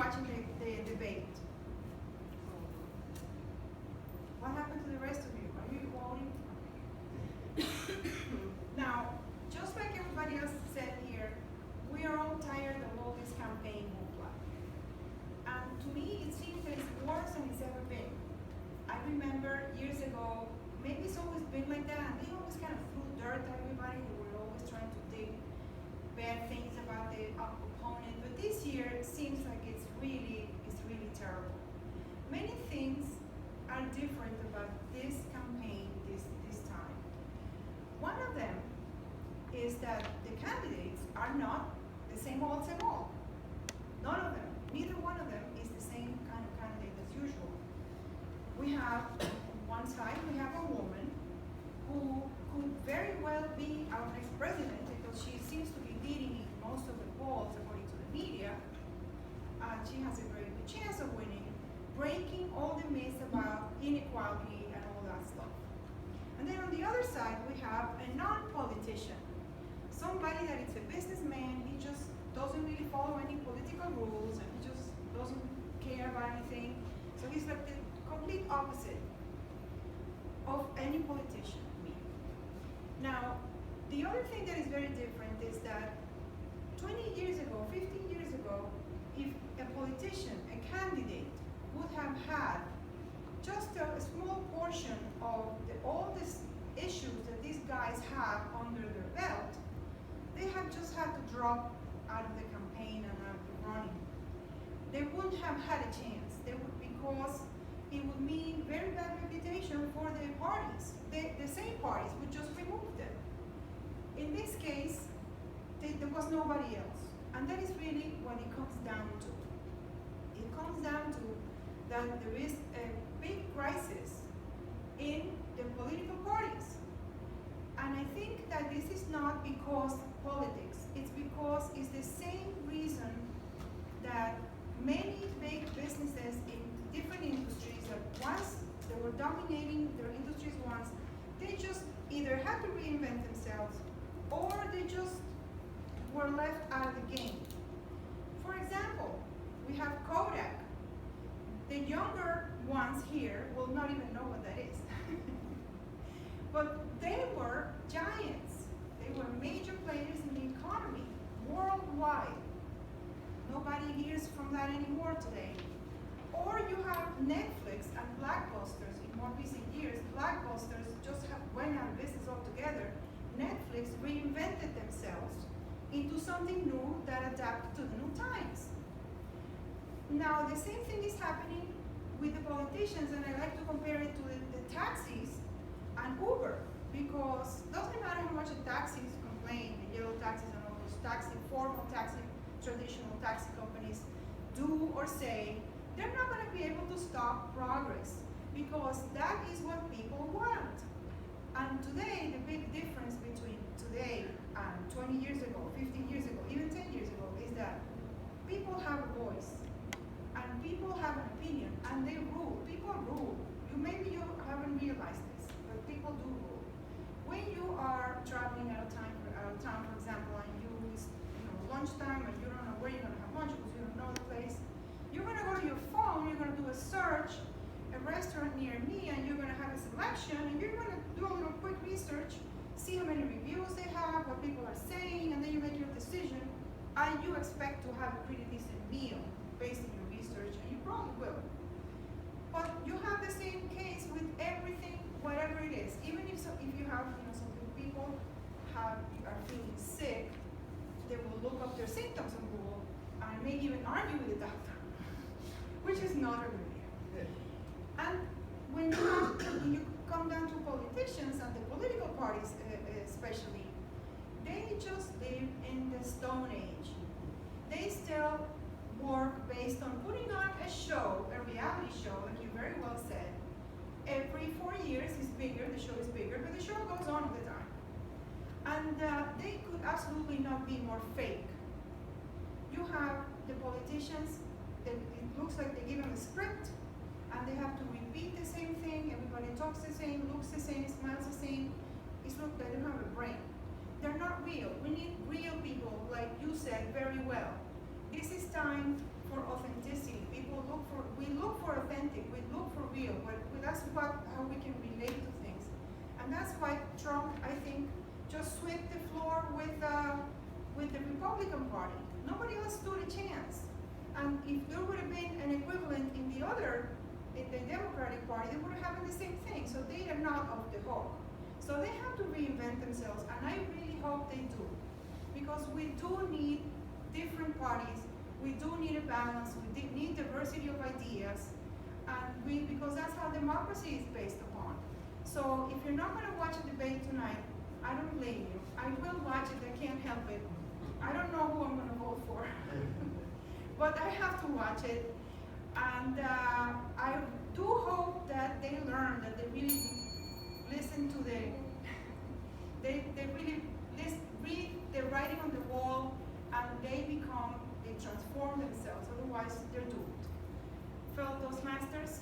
watching the debate. What happened to the rest of you? Are you voting? Now, just like everybody else said here, we are all tired of all this campaign hoopla. And to me, it seems that it's worse than it's ever been. I remember years ago, maybe it's always been like that, and they always kind of threw dirt at everybody. They were always trying to dig bad things about the opponent. But this year, it seems like it's really terrible. Many things are different about this campaign this time. One of them is that the candidates are not the same old. None of them, neither one of them is the same kind of candidate as usual. We have, on one side, we have a woman who could very well be our next president because she seems to be leading in most of the polls according to the media. She has a very good chance of winning, breaking all the myths about inequality and all that stuff. And then on the other side, we have a non-politician, somebody that is a businessman. He just doesn't really follow any political rules, and he just doesn't care about anything. So he's like the complete opposite of any politician. Now, the other thing that is very different is that 20 years ago, 15 years ago, if a politician, a candidate, would have had just a small portion of all these issues that these guys have under their belt, they have just had to drop out of the campaign and out of the running. They wouldn't have had a chance. They would, because it would mean very bad reputation for the parties. The same parties would just remove them. In this case, there was nobody else. And that is really what it comes down to. It comes down to that there is a big crisis in the political parties. And I think that this is not because of politics. It's because it's the same reason that many big businesses in different industries that once they were dominating their industries once, they just either had to reinvent themselves or they just were left out of the game. For example, we have Kodak. The younger ones here will not even know what that is. But they were giants. They were major players in the economy, worldwide. Nobody hears from that anymore today. Or you have Netflix and Blockbusters. In more recent years, Blockbusters just went out of business altogether. Netflix reinvented themselves into something new that adapted to the new times. Now, the same thing is happening with the politicians, and I like to compare it to the taxis and Uber, because it doesn't matter how much the taxis complain, the yellow taxis and all those formal taxi, traditional taxi companies do or say, they're not going to be able to stop progress, because that is what people want. And today, the big difference between today and 20 years ago, 15 years ago, even 10 years ago, is that people have a voice, and people have an opinion, and they rule. People rule. Maybe you haven't realized this, but people do rule. When you are traveling out of town, for example, and it's lunchtime, and you don't know where you're going to have lunch because you don't know the place, you're going to go to your phone, you're going to do a search, a restaurant near me, and you're going to have a selection, and you're going to do a little quick research, see how many reviews they have, what people are saying, and then you make your decision, and you expect to have a pretty decent meal based on your research, and you probably will. But you have the same case with everything, whatever it is. Even if you have, some people are feeling sick, they will look up their symptoms on Google and maybe even argue with the doctor, which is not a good idea. And when you come down to politicians and the political parties especially, they just live in the Stone Age. They still work based on putting on a show, a reality show, like you very well said. Every 4 years is bigger, the show is bigger, but the show goes on all the time. And they could absolutely not be more fake. You have the politicians, it looks like they give them a script, and they have to repeat the same thing, everybody talks the same, looks the same, smells the same. It's look like they don't have a brain. They're not real. We need real people, like you said very well. This is time for authenticity. look for authentic, we look for real, that's how we can relate to things. And that's why Trump, I think, just swept the floor with the Republican Party. Nobody else stood a chance. And if there would have been an equivalent in the Democratic Party, they would have happened the same thing. So they are not off the hook. So they have to reinvent themselves, and I really hope they do. Because we do need different parties, we do need a balance, we need diversity of ideas, and because that's how democracy is based upon. So if you're not going to watch a debate tonight, I don't blame you. I will watch it, I can't help it. I don't know who I'm going to vote for, but I have to watch it. And I do hope that they learn, that they really listen to they really read the writing on the wall, and they transform themselves, otherwise they're doomed. Fellow Toastmasters,